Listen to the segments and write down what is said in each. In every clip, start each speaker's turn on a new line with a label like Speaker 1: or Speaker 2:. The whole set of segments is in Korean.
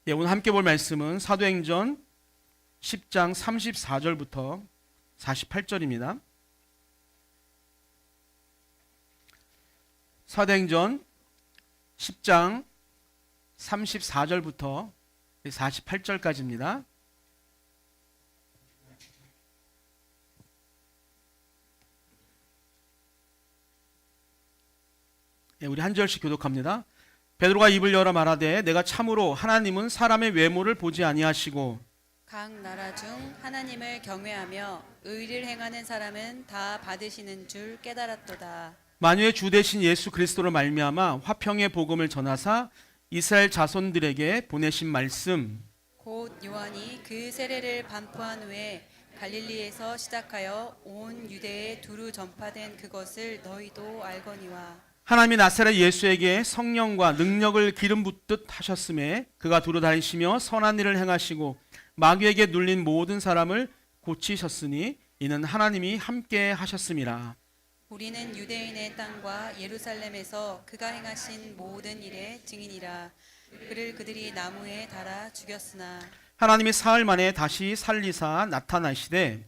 Speaker 1: 오늘 함께 볼 말씀은 사도행전 10장 34절부터 48절입니다. 사도행전 10장 34절부터 48절까지입니다. 우리 한 절씩 교독합니다. 베드로가 입을 열어 말하되 내가 참으로 하나님은 사람의 외모를 보지 아니하시고
Speaker 2: 각 나라 중 하나님을 경외하며 의를 행하는 사람은 다 받으시는 줄 깨달았도다.
Speaker 1: 만유의 주 되신 예수 그리스도로 말미암아 화평의 복음을 전하사 이스라엘 자손들에게 보내신 말씀
Speaker 2: 곧 요한이 그 세례를 반포한 후에 갈릴리에서 시작하여 온 유대에 두루 전파된 그것을 너희도 알거니와.
Speaker 1: 하나님이 나사렛 예수에게 성령과 능력을 기름 붓듯 하셨음에 그가 두루 다니시며 선한 일을 행하시고 마귀에게 눌린 모든 사람을 고치셨으니 이는 하나님이 함께 하셨음이라.
Speaker 2: 우리는 유대인의 땅과 예루살렘에서 그가 행하신 모든 일의 증인이라. 그를 그들이 나무에 달아 죽였으나
Speaker 1: 하나님이 사흘 만에 다시 살리사 나타나시되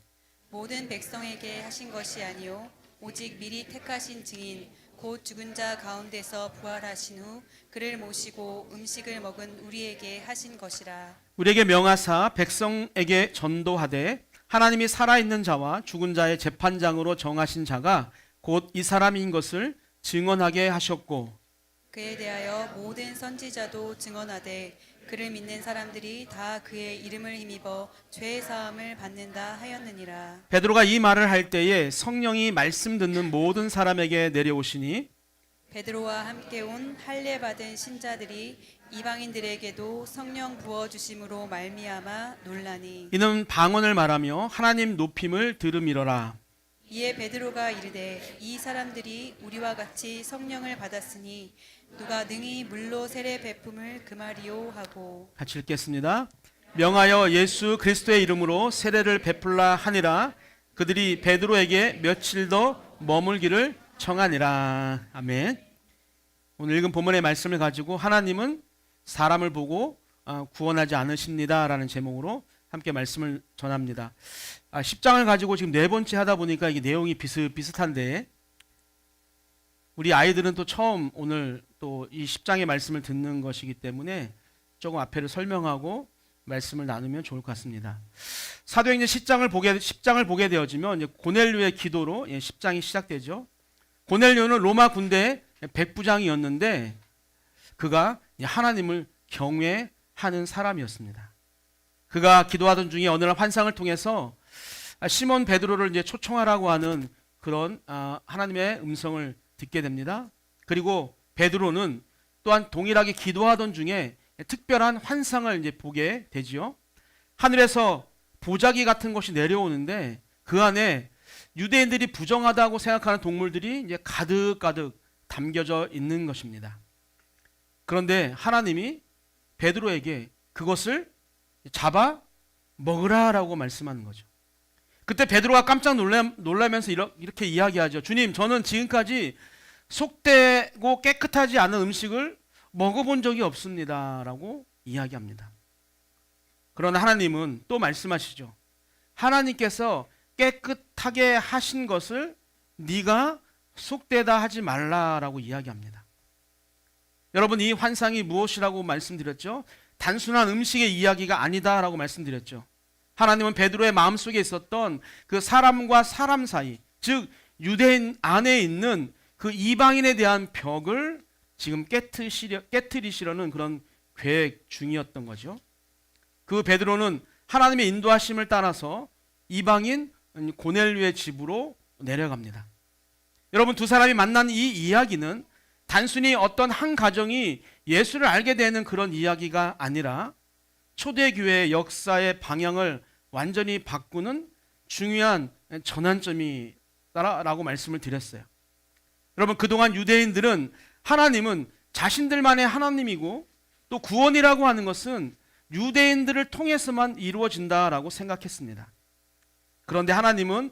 Speaker 2: 모든 백성에게 하신 것이 아니요 오직 미리 택하신 증인 곧 죽은 자 가운데서 부활하신 후 그를 모시고 음식을 먹은 우리에게 하신 것이라.
Speaker 1: 우리에게 명하사 백성에게 전도하되 하나님이 살아있는 자와 죽은 자의 재판장으로 정하신 자가 곧 이 사람인 것을 증언하게 하셨고
Speaker 2: 그에 대하여 모든 선지자도 증언하되 그를 믿는 사람들이 다 그의 이름을 힘입어 죄 사함을 받는다 하였느니라.
Speaker 1: 베드로가 이 말을 할 때에 성령이 말씀 듣는 모든 사람에게 내려오시니
Speaker 2: 베드로와 함께 온 할례 받은 신자들이 이방인들에게도 성령 부어 주심으로 말미암아 놀라니.
Speaker 1: 이는 방언을 말하며 하나님 높임을 들음이러라.
Speaker 2: 이에 베드로가 이르되 이 사람들이 우리와 같이 성령을 받았으니 누가 능히 물로 세례 베품을 금하리요 하고.
Speaker 1: 같이 읽겠습니다. 명하여 예수 그리스도의 이름으로 세례를 베풀라 하니라. 그들이 베드로에게 며칠 더 머물기를 청하니라. 아멘. 오늘 읽은 본문의 말씀을 가지고 하나님은 사람을 보고 구원하지 않으십니다 라는 제목으로 함께 말씀을 전합니다. 10장을 가지고 지금 네 번째 하다 보니까 이게 내용이 비슷비슷한데 우리 아이들은 또 처음 오늘 또 이 10장의 말씀을 듣는 것이기 때문에 조금 앞에를 설명하고 말씀을 나누면 좋을 것 같습니다. 사도행전 10장을 보게 되어지면 이제 고넬료의 기도로 10장이 시작되죠. 고넬료는 로마 군대 백부장이었는데 그가 하나님을 경외하는 사람이었습니다. 그가 기도하던 중에 어느 날 환상을 통해서 시몬 베드로를 이제 초청하라고 하는 그런 하나님의 음성을 듣게 됩니다. 그리고 베드로는 또한 동일하게 기도하던 중에 특별한 환상을 이제 보게 되지요. 하늘에서 보자기 같은 것이 내려오는데 그 안에 유대인들이 부정하다고 생각하는 동물들이 이제 가득가득 담겨져 있는 것입니다. 그런데 하나님이 베드로에게 그것을 잡아 먹으라라고 말씀하는 거죠. 그때 베드로가 깜짝 놀라면서 이렇게 이야기하죠. 주님, 저는 지금까지 속되고 깨끗하지 않은 음식을 먹어본 적이 없습니다 라고 이야기합니다. 그러나 하나님은 또 말씀하시죠. 하나님께서 깨끗하게 하신 것을 네가 속되다 하지 말라라고 이야기합니다. 여러분, 이 환상이 무엇이라고 말씀드렸죠? 단순한 음식의 이야기가 아니다라고 말씀드렸죠. 하나님은 베드로의 마음속에 있었던 그 사람과 사람 사이, 즉 유대인 안에 있는 그 이방인에 대한 벽을 지금 깨트리시려는 그런 계획 중이었던 거죠. 그 베드로는 하나님의 인도하심을 따라서 이방인 고넬료의 집으로 내려갑니다. 여러분, 두 사람이 만난 이 이야기는 단순히 어떤 한 가정이 예수를 알게 되는 그런 이야기가 아니라 초대교회의 역사의 방향을 완전히 바꾸는 중요한 전환점이다라고 말씀을 드렸어요. 여러분, 그동안 유대인들은 하나님은 자신들만의 하나님이고 또 구원이라고 하는 것은 유대인들을 통해서만 이루어진다라고 생각했습니다. 그런데 하나님은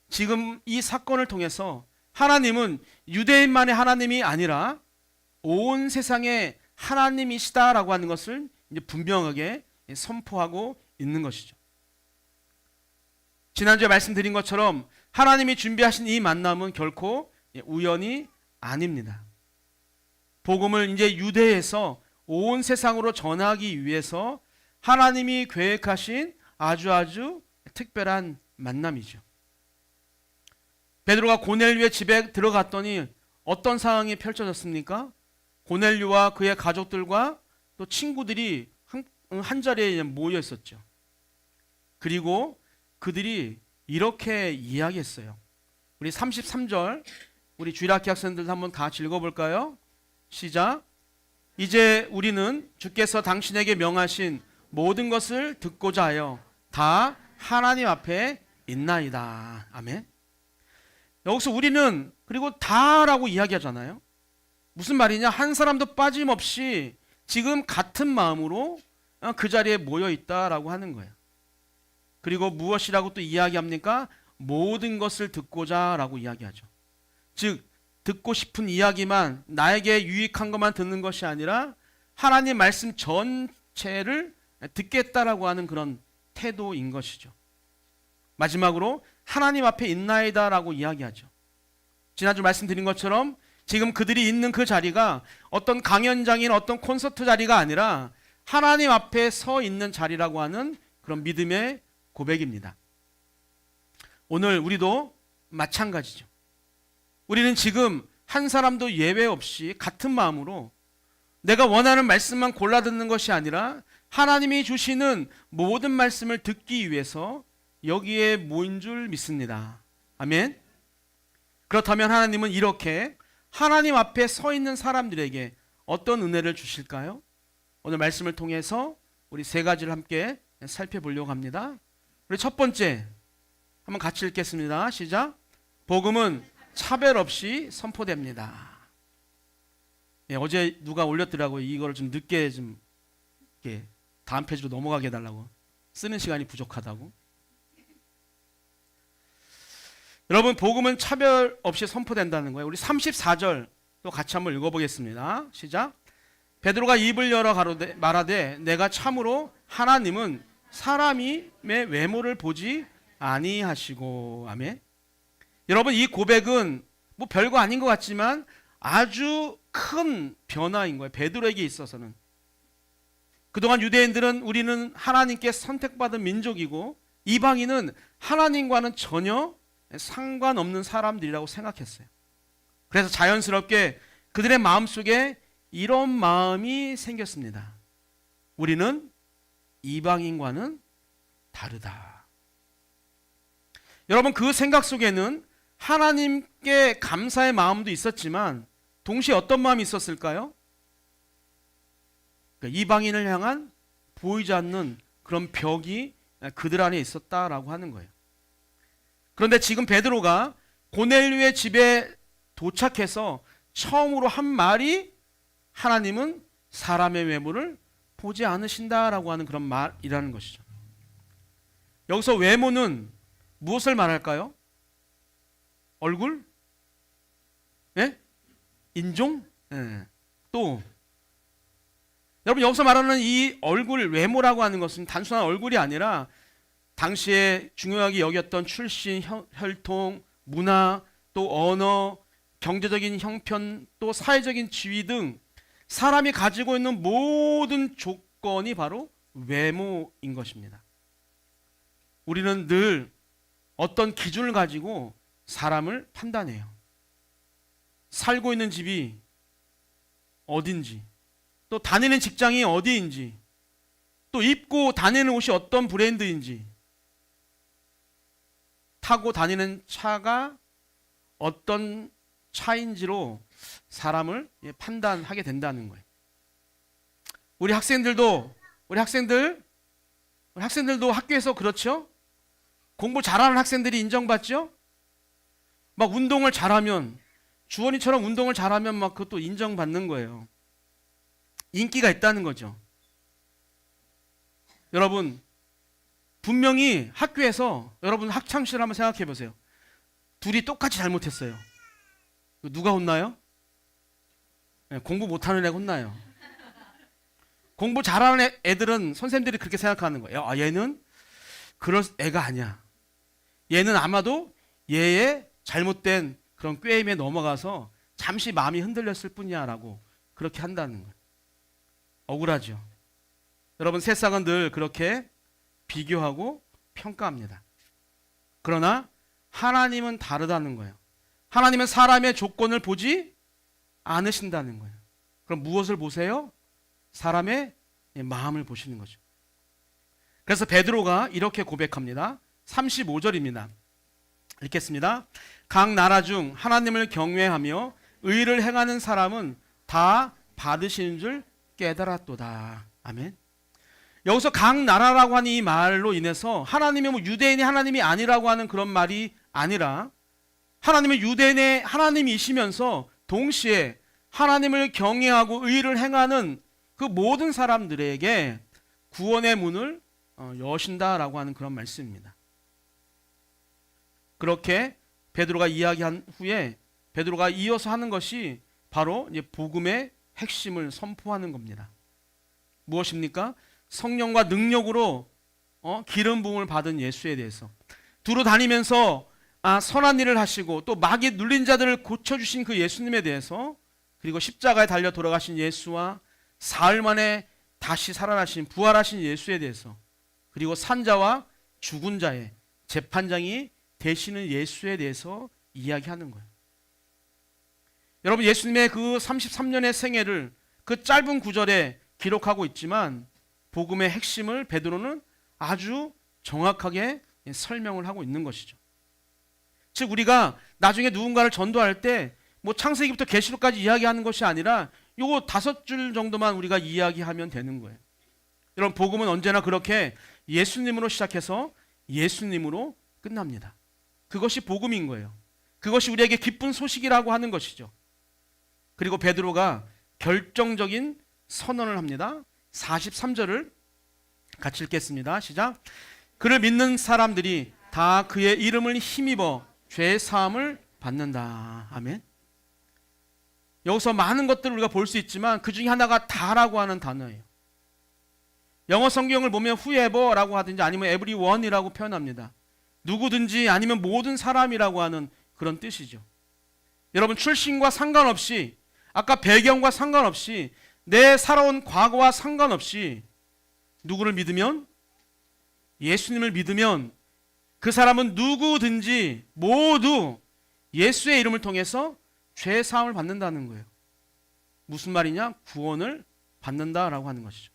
Speaker 1: 지금 이 사건을 통해서 하나님은 유대인만의 하나님이 아니라 온 세상의 하나님이시다라고 하는 것을 이제 분명하게 선포하고 있는 것이죠. 지난주에 말씀드린 것처럼 하나님이 준비하신 이 만남은 결코 우연이 아닙니다. 복음을 이제 유대에서 온 세상으로 전하기 위해서 하나님이 계획하신 아주 특별한 만남이죠. 베드로가 고넬료의 집에 들어갔더니 어떤 상황이 펼쳐졌습니까? 고넬료와 그의 가족들과 또 친구들이 한 자리에 모여 있었죠. 그리고 그들이 이렇게 이야기했어요. 우리 33절 우리 주일학교 학생들 한번 같이 읽어볼까요? 시작. 이제 우리는 주께서 당신에게 명하신 모든 것을 듣고자 하여 다 하나님 앞에 있나이다. 아멘. 여기서 우리는 그리고 다라고 이야기하잖아요. 무슨 말이냐? 한 사람도 빠짐없이 지금 같은 마음으로 그 자리에 모여 있다라고 하는 거예요. 그리고 무엇이라고 또 이야기합니까? 모든 것을 듣고자 라고 이야기하죠. 즉 듣고 싶은 이야기만, 나에게 유익한 것만 듣는 것이 아니라 하나님 말씀 전체를 듣겠다라고 하는 그런 태도인 것이죠. 마지막으로 하나님 앞에 있나이다 라고 이야기하죠. 지난주 말씀드린 것처럼 지금 그들이 있는 그 자리가 어떤 강연장인 어떤 콘서트 자리가 아니라 하나님 앞에 서 있는 자리라고 하는 그런 믿음의 고백입니다. 오늘 우리도 마찬가지죠. 우리는 지금 한 사람도 예외 없이 같은 마음으로 내가 원하는 말씀만 골라 듣는 것이 아니라 하나님이 주시는 모든 말씀을 듣기 위해서 여기에 모인 줄 믿습니다. 아멘. 그렇다면 하나님은 이렇게 하나님 앞에 서 있는 사람들에게 어떤 은혜를 주실까요? 오늘 말씀을 통해서 우리 세 가지를 함께 살펴보려고 합니다. 우리 첫 번째 한번 같이 읽겠습니다. 시작. 복음은 차별 없이 선포됩니다. 예, 어제 누가 올렸더라고요. 이거를 좀 늦게 좀 이렇게 다음 페이지로 넘어가게 해달라고. 쓰는 시간이 부족하다고. 여러분, 복음은 차별 없이 선포된다는 거예요. 우리 34절 또 같이 한번 읽어보겠습니다. 시작. 베드로가 입을 열어 가로되 말하되 내가 참으로 하나님은 사람의 외모를 보지 아니하시고. 아멘. 여러분, 이 고백은 뭐 별거 아닌 것 같지만 아주 큰 변화인 거예요. 베드로에게 있어서는. 그동안 유대인들은 우리는 하나님께 선택받은 민족이고 이방인은 하나님과는 전혀 상관없는 사람들이라고 생각했어요. 그래서 자연스럽게 그들의 마음속에 이런 마음이 생겼습니다. 우리는 이방인과는 다르다. 여러분, 그 생각 속에는 하나님께 감사의 마음도 있었지만 동시에 어떤 마음이 있었을까요? 그러니까 이방인을 향한 보이지 않는 그런 벽이 그들 안에 있었다라고 하는 거예요. 그런데 지금 베드로가 고넬료의 집에 도착해서 처음으로 한 말이 하나님은 사람의 외모를 보지 않으신다라고 하는 그런 말이라는 것이죠. 여기서 외모는 무엇을 말할까요? 얼굴? 예? 인종? 예. 또 여러분, 여기서 말하는 이 얼굴, 외모라고 하는 것은 단순한 얼굴이 아니라 당시에 중요하게 여겼던 출신, 혈통, 문화, 또 언어, 경제적인 형편, 또 사회적인 지위 등 사람이 가지고 있는 모든 조건이 바로 외모인 것입니다. 우리는 늘 어떤 기준을 가지고 사람을 판단해요. 살고 있는 집이 어딘지, 또 다니는 직장이 어디인지, 또 입고 다니는 옷이 어떤 브랜드인지, 타고 다니는 차가 어떤 차인지로 사람을 판단하게 된다는 거예요. 우리 학생들도 학교에서 그렇죠? 공부 잘하는 학생들이 인정받죠? 막 운동을 잘하면, 주원이처럼 운동을 잘하면 막 그것도 인정받는 거예요. 인기가 있다는 거죠. 여러분, 분명히 학교에서 여러분 학창시절 한번 생각해 보세요. 둘이 똑같이 잘못했어요. 누가 혼나요? 네, 공부 못하는 애가 혼나요. 공부 잘하는 애들은 선생님들이 그렇게 생각하는 거예요. 아, 얘는 그럴 애가 아니야. 얘는 아마도 얘의 잘못된 그런 꾀임에 넘어가서 잠시 마음이 흔들렸을 뿐이야 라고 그렇게 한다는 거예요. 억울하죠. 여러분, 세상은 늘 그렇게 비교하고 평가합니다. 그러나 하나님은 다르다는 거예요. 하나님은 사람의 조건을 보지 않으신다는 거예요. 그럼 무엇을 보세요? 사람의 마음을 보시는 거죠. 그래서 베드로가 이렇게 고백합니다. 35절입니다. 읽겠습니다. 각 나라 중 하나님을 경외하며 의를 행하는 사람은 다 받으시는 줄 깨달았도다. 아멘. 여기서 각 나라라고 하는 이 말로 인해서 하나님이 뭐 유대인이 하나님이 아니라고 하는 그런 말이 아니라 하나님은 유대인의 하나님이시면서 동시에 하나님을 경외하고 의를 행하는 그 모든 사람들에게 구원의 문을 여신다라고 하는 그런 말씀입니다. 그렇게 베드로가 이야기한 후에 베드로가 이어서 하는 것이 바로 이제 복음의 핵심을 선포하는 겁니다. 무엇입니까? 성령과 능력으로 기름 부음을 받은 예수에 대해서 두루 다니면서 선한 일을 하시고 또 마귀 눌린 자들을 고쳐주신 그 예수님에 대해서, 그리고 십자가에 달려 돌아가신 예수와 사흘 만에 다시 살아나신 부활하신 예수에 대해서, 그리고 산자와 죽은 자의 재판장이 되시는 예수에 대해서 이야기하는 거예요. 여러분, 예수님의 그 33년의 생애를 그 짧은 구절에 기록하고 있지만 복음의 핵심을 베드로는 아주 정확하게 설명을 하고 있는 것이죠. 즉, 우리가 나중에 누군가를 전도할 때 뭐 창세기부터 계시록까지 이야기하는 것이 아니라 요거 5줄 정도만 우리가 이야기하면 되는 거예요. 여러분, 복음은 언제나 그렇게 예수님으로 시작해서 예수님으로 끝납니다. 그것이 복음인 거예요. 그것이 우리에게 기쁜 소식이라고 하는 것이죠. 그리고 베드로가 결정적인 선언을 합니다. 43절을 같이 읽겠습니다. 시작. 그를 믿는 사람들이 다 그의 이름을 힘입어 죄 사함을 받는다. 아멘. 여기서 많은 것들을 우리가 볼 수 있지만 그 중에 하나가 다라고 하는 단어예요. 영어 성경을 보면 whoever라고 하든지 아니면 everyone이라고 표현합니다. 누구든지 아니면 모든 사람이라고 하는 그런 뜻이죠. 여러분, 출신과 상관없이, 아까 배경과 상관없이, 내 살아온 과거와 상관없이 누구를 믿으면, 예수님을 믿으면 그 사람은 누구든지 모두 예수의 이름을 통해서 죄 사함을 받는다는 거예요. 무슨 말이냐? 구원을 받는다라고 하는 것이죠.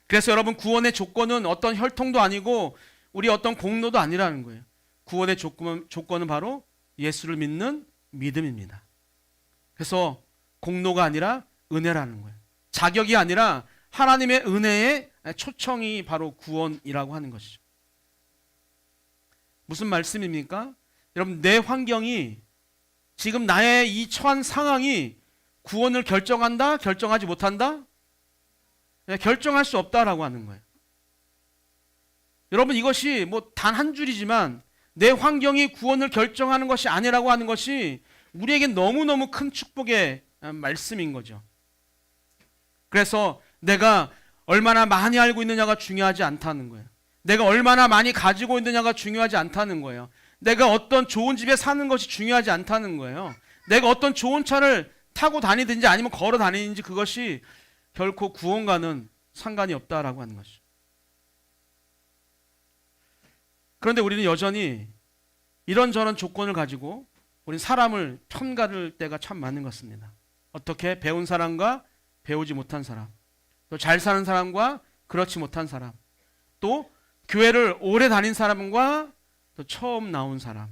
Speaker 1: 그래서 여러분, 구원의 조건은 어떤 혈통도 아니고 우리 어떤 공로도 아니라는 거예요. 구원의 조건은 바로 예수를 믿는 믿음입니다. 그래서 공로가 아니라 은혜라는 거예요. 자격이 아니라 하나님의 은혜의 초청이 바로 구원이라고 하는 것이죠. 무슨 말씀입니까? 여러분, 내 환경이, 지금 나의 이 처한 상황이 구원을 결정한다? 결정하지 못한다? 결정할 수 없다라고 하는 거예요. 여러분, 이것이 뭐 단 한 줄이지만 내 환경이 구원을 결정하는 것이 아니라고 하는 것이 우리에게 너무너무 큰 축복의 말씀인 거죠. 그래서 내가 얼마나 많이 알고 있느냐가 중요하지 않다는 거예요. 내가 얼마나 많이 가지고 있느냐가 중요하지 않다는 거예요. 내가 어떤 좋은 집에 사는 것이 중요하지 않다는 거예요. 내가 어떤 좋은 차를 타고 다니든지 아니면 걸어 다니든지 그것이 결코 구원과는 상관이 없다라고 하는 것이죠. 그런데 우리는 여전히 이런저런 조건을 가지고 우리는 사람을 편가를 때가 참 많은 것 같습니다. 어떻게? 배운 사람과 배우지 못한 사람, 또 잘 사는 사람과 그렇지 못한 사람, 또 교회를 오래 다닌 사람과 또 처음 나온 사람,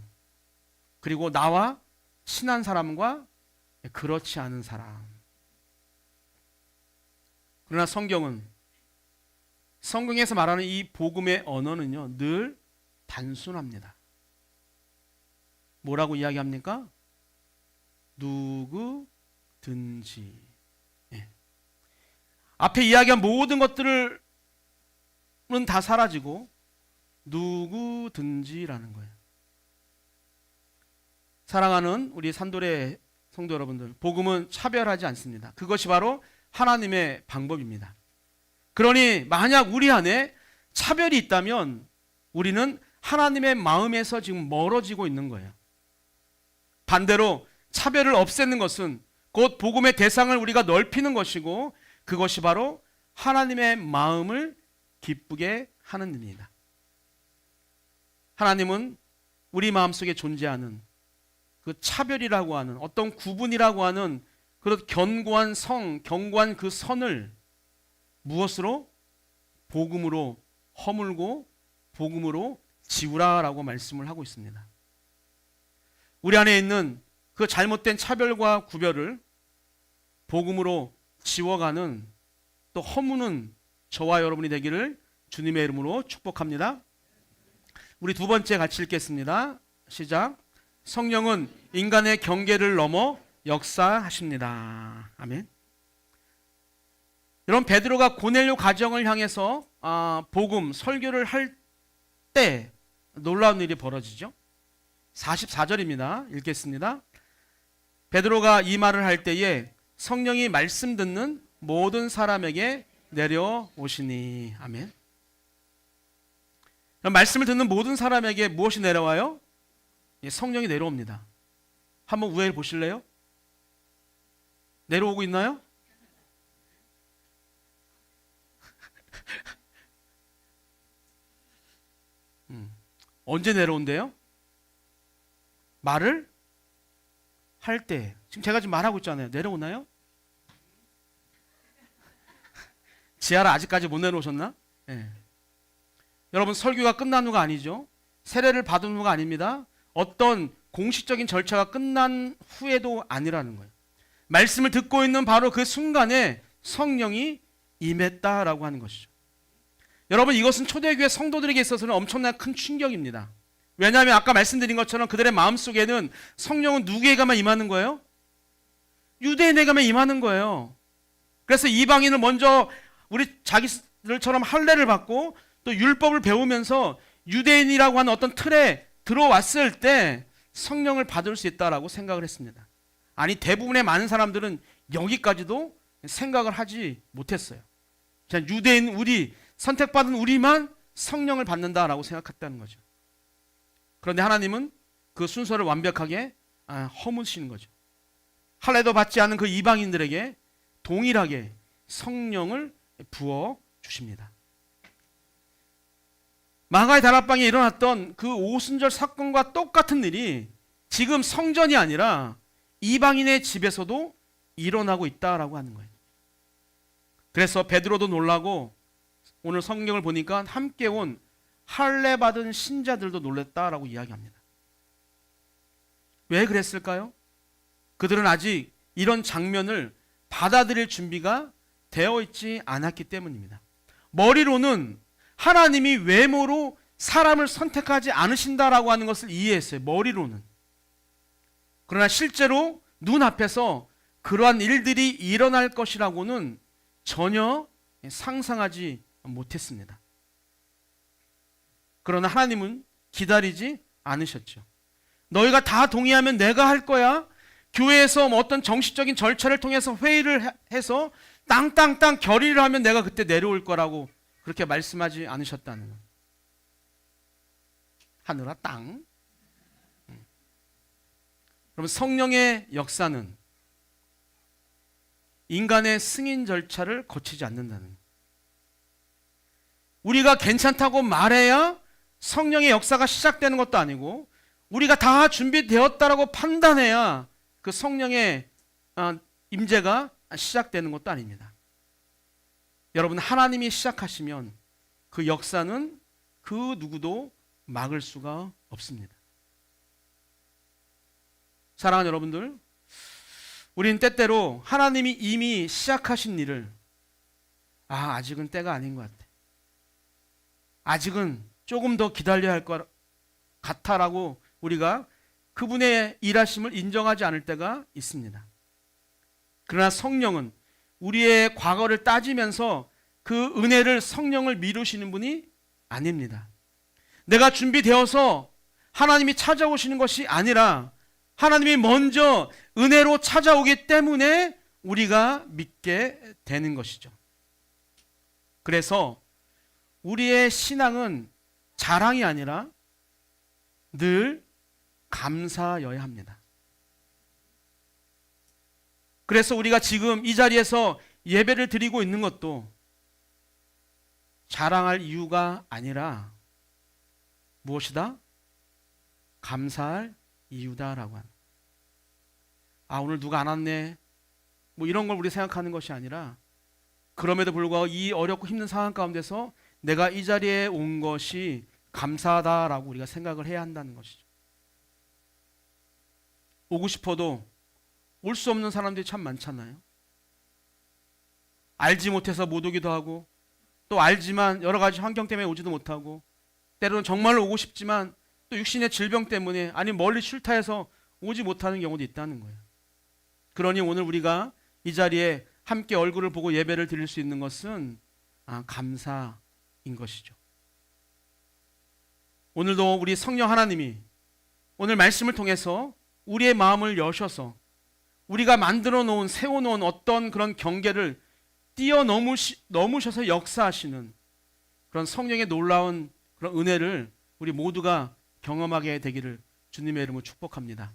Speaker 1: 그리고 나와 친한 사람과 그렇지 않은 사람. 그러나 성경에서 말하는 이 복음의 언어는요, 늘 단순합니다. 뭐라고 이야기합니까? 누구든지. 예. 앞에 이야기한 모든 것들은 다 사라지고 누구든지라는 거예요. 사랑하는 우리 산도의 성도 여러분들, 복음은 차별하지 않습니다. 그것이 바로 하나님의 방법입니다. 그러니 만약 우리 안에 차별이 있다면 우리는 하나님의 마음에서 지금 멀어지고 있는 거예요. 반대로 차별을 없애는 것은 곧 복음의 대상을 우리가 넓히는 것이고 그것이 바로 하나님의 마음을 기쁘게 하는 일입니다. 하나님은 우리 마음속에 존재하는 그 차별이라고 하는 어떤 구분이라고 하는 그런 견고한 견고한 그 선을 무엇으로? 복음으로 허물고 복음으로 지우라라고 말씀을 하고 있습니다. 우리 안에 있는 그 잘못된 차별과 구별을 복음으로 지워가는 또 허무는 저와 여러분이 되기를 주님의 이름으로 축복합니다. 우리 두 번째 같이 읽겠습니다. 시작. 성령은 인간의 경계를 넘어 역사하십니다. 아멘. 여러분, 베드로가 고넬료 가정을 향해서 복음 설교를 할 때 놀라운 일이 벌어지죠. 44절입니다. 읽겠습니다. 베드로가 이 말을 할 때에 성령이 말씀 듣는 모든 사람에게 내려오시니. 아멘. 말씀을 듣는 모든 사람에게 무엇이 내려와요? 성령이 내려옵니다. 한번 우회를 보실래요? 내려오고 있나요? 언제 내려온대요? 말을 할 때. 지금 제가 지금 말하고 있잖아요. 내려오나요? 지하라 아직까지 못 내려오셨나? 네. 여러분, 설교가 끝난 후가 아니죠. 세례를 받은 후가 아닙니다. 어떤 공식적인 절차가 끝난 후에도 아니라는 거예요. 말씀을 듣고 있는 바로 그 순간에 성령이 임했다라고 하는 것이죠. 여러분, 이것은 초대교회 성도들에게 있어서는 엄청난 큰 충격입니다. 왜냐하면 아까 말씀드린 것처럼 그들의 마음속에는 성령은 누구에게만 임하는 거예요? 유대인에게만 임하는 거예요. 그래서 이방인을 먼저 우리 자기들처럼 할례를 받고 또 율법을 배우면서 유대인이라고 하는 어떤 틀에 들어왔을 때 성령을 받을 수 있다라고 생각을 했습니다. 아니, 대부분의 많은 사람들은 여기까지도 생각을 하지 못했어요. 그냥 유대인 우리, 선택받은 우리만 성령을 받는다라고 생각했다는 거죠. 그런데 하나님은 그 순서를 완벽하게 허무시는 거죠. 할례도 받지 않은 그 이방인들에게 동일하게 성령을 부어 주십니다. 마가의 다락방에 일어났던 그 오순절 사건과 똑같은 일이 지금 성전이 아니라 이방인의 집에서도 일어나고 있다라고 하는 거예요. 그래서 베드로도 놀라고 오늘 성경을 보니까 함께 온 할례 받은 신자들도 놀랬다라고 이야기합니다. 왜 그랬을까요? 그들은 아직 이런 장면을 받아들일 준비가 되어 있지 않았기 때문입니다. 머리로는 하나님이 외모로 사람을 선택하지 않으신다라고 하는 것을 이해했어요. 머리로는. 그러나 실제로 눈앞에서 그러한 일들이 일어날 것이라고는 전혀 상상하지 못했습니다. 그러나 하나님은 기다리지 않으셨죠. 너희가 다 동의하면 내가 할 거야. 교회에서 어떤 정식적인 절차를 통해서 회의를 해서 땅땅땅 결의를 하면 내가 그때 내려올 거라고 그렇게 말씀하지 않으셨다는 거예요. 하늘아 땅. 그럼 성령의 역사는 인간의 승인 절차를 거치지 않는다는 거예요. 우리가 괜찮다고 말해야 성령의 역사가 시작되는 것도 아니고 우리가 다 준비되었다라고 판단해야 그 성령의 임재가 시작되는 것도 아닙니다. 여러분, 하나님이 시작하시면 그 역사는 그 누구도 막을 수가 없습니다. 사랑하는 여러분들, 우린 때때로 하나님이 이미 시작하신 일을 아직은 때가 아닌 것 같아. 아직은 조금 더 기다려야 할 것 같아라고 우리가 그분의 일하심을 인정하지 않을 때가 있습니다. 그러나 성령은 우리의 과거를 따지면서 그 은혜를 성령을 미루시는 분이 아닙니다. 내가 준비되어서 하나님이 찾아오시는 것이 아니라 하나님이 먼저 은혜로 찾아오기 때문에 우리가 믿게 되는 것이죠. 그래서 우리의 신앙은 자랑이 아니라 늘 감사여야 합니다. 그래서 우리가 지금 이 자리에서 예배를 드리고 있는 것도 자랑할 이유가 아니라 무엇이다? 감사할 이유다라고 합니다. 아, 오늘 누가 안 왔네. 뭐 이런 걸 우리 생각하는 것이 아니라 그럼에도 불구하고 이 어렵고 힘든 상황 가운데서 내가 이 자리에 온 것이 감사하다라고 우리가 생각을 해야 한다는 것이죠. 오고 싶어도 올 수 없는 사람들이 참 많잖아요. 알지 못해서 못 오기도 하고, 또 알지만 여러 가지 환경 때문에 오지도 못하고, 때로는 정말로 오고 싶지만 또 육신의 질병 때문에, 아니 멀리 출타해서 오지 못하는 경우도 있다는 거예요. 그러니 오늘 우리가 이 자리에 함께 얼굴을 보고 예배를 드릴 수 있는 것은 감사인 것이죠. 오늘도 우리 성령 하나님이 오늘 말씀을 통해서 우리의 마음을 여셔서 우리가 만들어 놓은, 세워놓은 어떤 그런 경계를 뛰어넘으셔서 역사하시는 그런 성령의 놀라운 그런 은혜를 우리 모두가 경험하게 되기를 주님의 이름으로 축복합니다.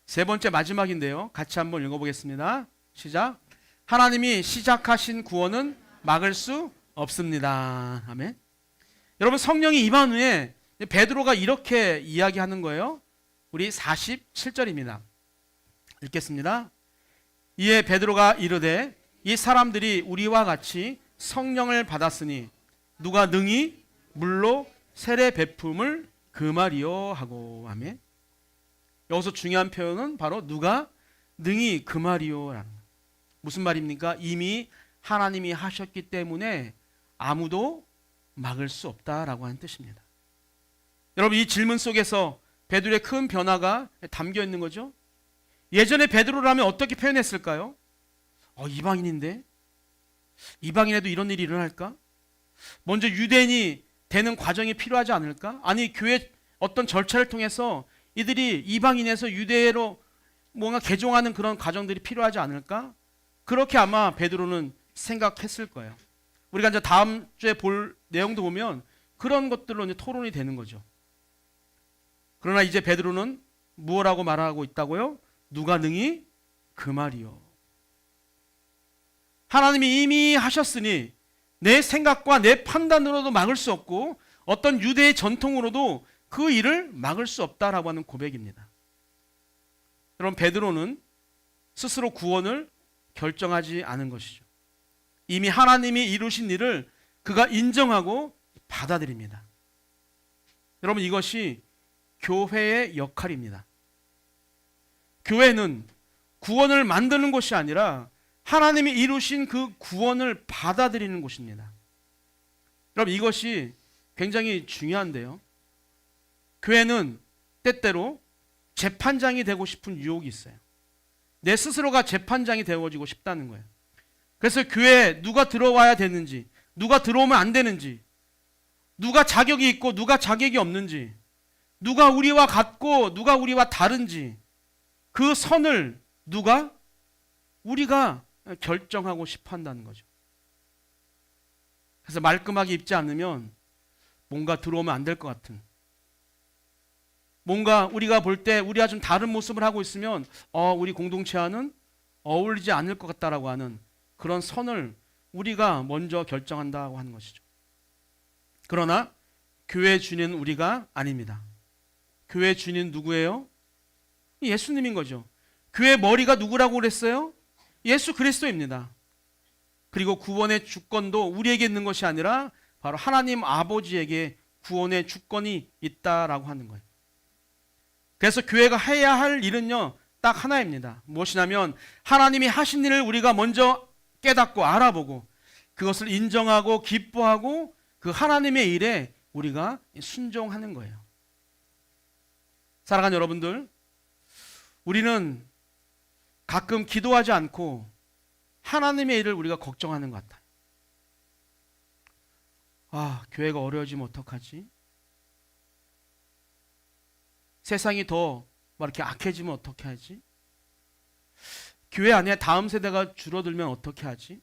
Speaker 1: 세 번째 마지막인데요. 같이 한번 읽어보겠습니다. 시작. 하나님이 시작하신 구원은 막을 수 없습니다. 아멘. 여러분, 성령이 임한 후에 베드로가 이렇게 이야기하는 거예요. 우리 47절입니다. 읽겠습니다. 이에 베드로가 이르되 이 사람들이 우리와 같이 성령을 받았으니 누가 능히 물로 세례 베품을 금하리요 하고. 아멘. 여기서 중요한 표현은 바로 누가 능히 금하리요라는 거예요. 무슨 말입니까? 이미 하나님이 하셨기 때문에 아무도 막을 수 없다라고 하는 뜻입니다. 여러분, 이 질문 속에서 베드로의 큰 변화가 담겨 있는 거죠. 예전에 베드로라면 어떻게 표현했을까요? 이방인인데? 이방인에도 이런 일이 일어날까? 먼저 유대인이 되는 과정이 필요하지 않을까? 아니, 교회 어떤 절차를 통해서 이들이 이방인에서 유대로 뭔가 개종하는 그런 과정들이 필요하지 않을까? 그렇게 아마 베드로는 생각했을 거예요. 우리가 이제 다음 주에 볼 내용도 보면 그런 것들로 이제 토론이 되는 거죠. 그러나 이제 베드로는 무엇라고 말하고 있다고요? 누가 능히 금하리요. 하나님이 이미 하셨으니 내 생각과 내 판단으로도 막을 수 없고 어떤 유대의 전통으로도 그 일을 막을 수 없다라고 하는 고백입니다. 여러분, 베드로는 스스로 구원을 결정하지 않은 것이죠. 이미 하나님이 이루신 일을 그가 인정하고 받아들입니다. 여러분, 이것이 교회의 역할입니다. 교회는 구원을 만드는 것이 아니라 하나님이 이루신 그 구원을 받아들이는 곳입니다. 여러분, 이것이 굉장히 중요한데요. 교회는 때때로 재판장이 되고 싶은 유혹이 있어요. 내 스스로가 재판장이 되어지고 싶다는 거예요. 그래서 교회에 누가 들어와야 되는지, 누가 들어오면 안 되는지, 누가 자격이 있고 누가 자격이 없는지, 누가 우리와 같고 누가 우리와 다른지, 그 선을 우리가 결정하고 싶어 한다는 거죠. 그래서 말끔하게 입지 않으면 뭔가 들어오면 안 될 것 같은, 뭔가 우리가 볼 때 우리가 좀 다른 모습을 하고 있으면 우리 공동체와는 어울리지 않을 것 같다라고 하는 그런 선을 우리가 먼저 결정한다고 하는 것이죠. 그러나 교회 주인은 우리가 아닙니다. 교회 주인은 누구예요? 예수님인 거죠. 교회 머리가 누구라고 그랬어요? 예수 그리스도입니다. 그리고 구원의 주권도 우리에게 있는 것이 아니라 바로 하나님 아버지에게 구원의 주권이 있다라고 하는 거예요. 그래서 교회가 해야 할 일은요, 딱 하나입니다. 무엇이냐면 하나님이 하신 일을 우리가 먼저 깨닫고 알아보고 그것을 인정하고 기뻐하고 그 하나님의 일에 우리가 순종하는 거예요. 사랑하는 여러분들, 우리는 가끔 기도하지 않고 하나님의 일을 우리가 걱정하는 것 같아요. 교회가 어려워지면 어떡하지? 세상이 더 이렇게 악해지면 어떻게 하지? 교회 안에 다음 세대가 줄어들면 어떻게 하지?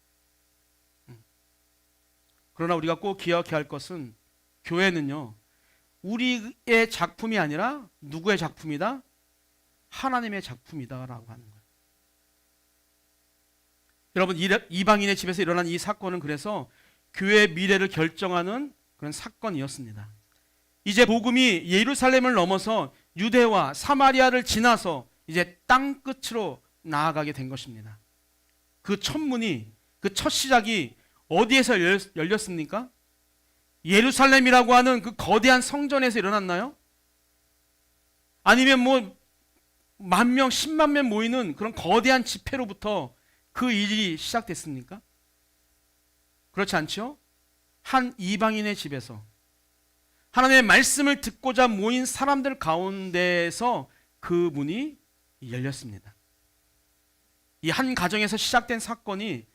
Speaker 1: 그러나 우리가 꼭 기억해야 할 것은 교회는요, 우리의 작품이 아니라 누구의 작품이다? 하나님의 작품이다라고 하는 거예요. 여러분, 이방인의 집에서 일어난 이 사건은 그래서 교회의 미래를 결정하는 그런 사건이었습니다. 이제 복음이 예루살렘을 넘어서 유대와 사마리아를 지나서 이제 땅 끝으로 나아가게 된 것입니다. 그 첫 문이, 그 첫 시작이 어디에서 열렸습니까? 예루살렘이라고 하는 그 거대한 성전에서 일어났나요? 아니면 뭐 10,000명, 100,000명 모이는 그런 거대한 집회로부터 그 일이 시작됐습니까? 그렇지 않죠? 한 이방인의 집에서 하나님의 말씀을 듣고자 모인 사람들 가운데에서 그 문이 열렸습니다. 이 한 가정에서 시작된 사건이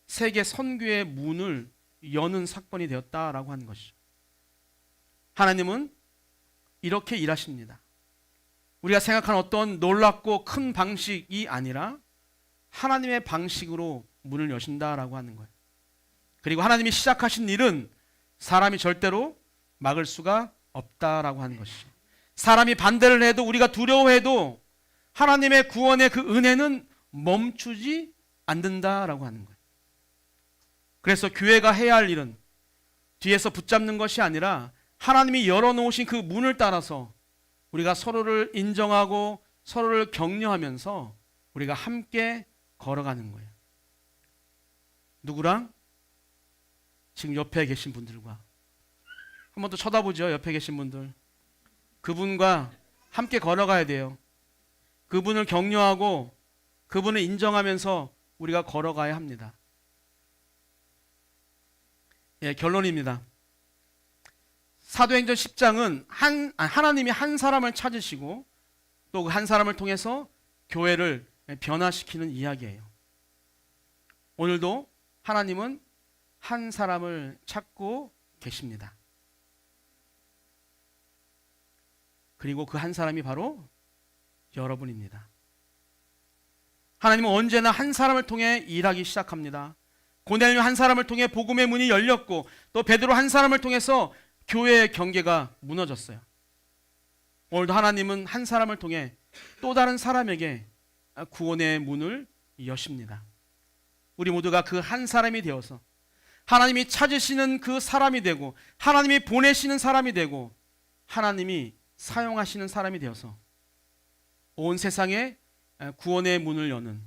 Speaker 1: 세계 선교의 문을 여는 사건이 되었다라고 하는 것이죠. 하나님은 이렇게 일하십니다. 우리가 생각하는 어떤 놀랍고 큰 방식이 아니라 하나님의 방식으로 문을 여신다라고 하는 거예요. 그리고 하나님이 시작하신 일은 사람이 절대로 막을 수가 없다라고 하는 것이죠. 사람이 반대를 해도, 우리가 두려워해도 하나님의 구원의 그 은혜는 멈추지 않는다라고 하는 거예요. 그래서 교회가 해야 할 일은 뒤에서 붙잡는 것이 아니라 하나님이 열어놓으신 그 문을 따라서 우리가 서로를 인정하고 서로를 격려하면서 우리가 함께 걸어가는 거예요. 누구랑? 지금 옆에 계신 분들과 한 번 더 쳐다보죠. 옆에 계신 분들, 그분과 함께 걸어가야 돼요. 그분을 격려하고 그분을 인정하면서 우리가 걸어가야 합니다. 예, 결론입니다. 사도행전 10장은 하나님이 한 사람을 찾으시고 또 그 한 사람을 통해서 교회를 변화시키는 이야기예요. 오늘도 하나님은 한 사람을 찾고 계십니다. 그리고 그 한 사람이 바로 여러분입니다. 하나님은 언제나 한 사람을 통해 일하기 시작합니다. 고넬료 한 사람을 통해 복음의 문이 열렸고 또 베드로 한 사람을 통해서 교회의 경계가 무너졌어요. 오늘도 하나님은 한 사람을 통해 또 다른 사람에게 구원의 문을 여십니다. 우리 모두가 그 한 사람이 되어서 하나님이 찾으시는 그 사람이 되고 하나님이 보내시는 사람이 되고 하나님이 사용하시는 사람이 되어서 온 세상에 구원의 문을 여는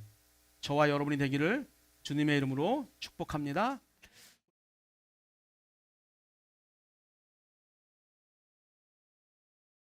Speaker 1: 저와 여러분이 되기를 주님의 이름으로 축복합니다.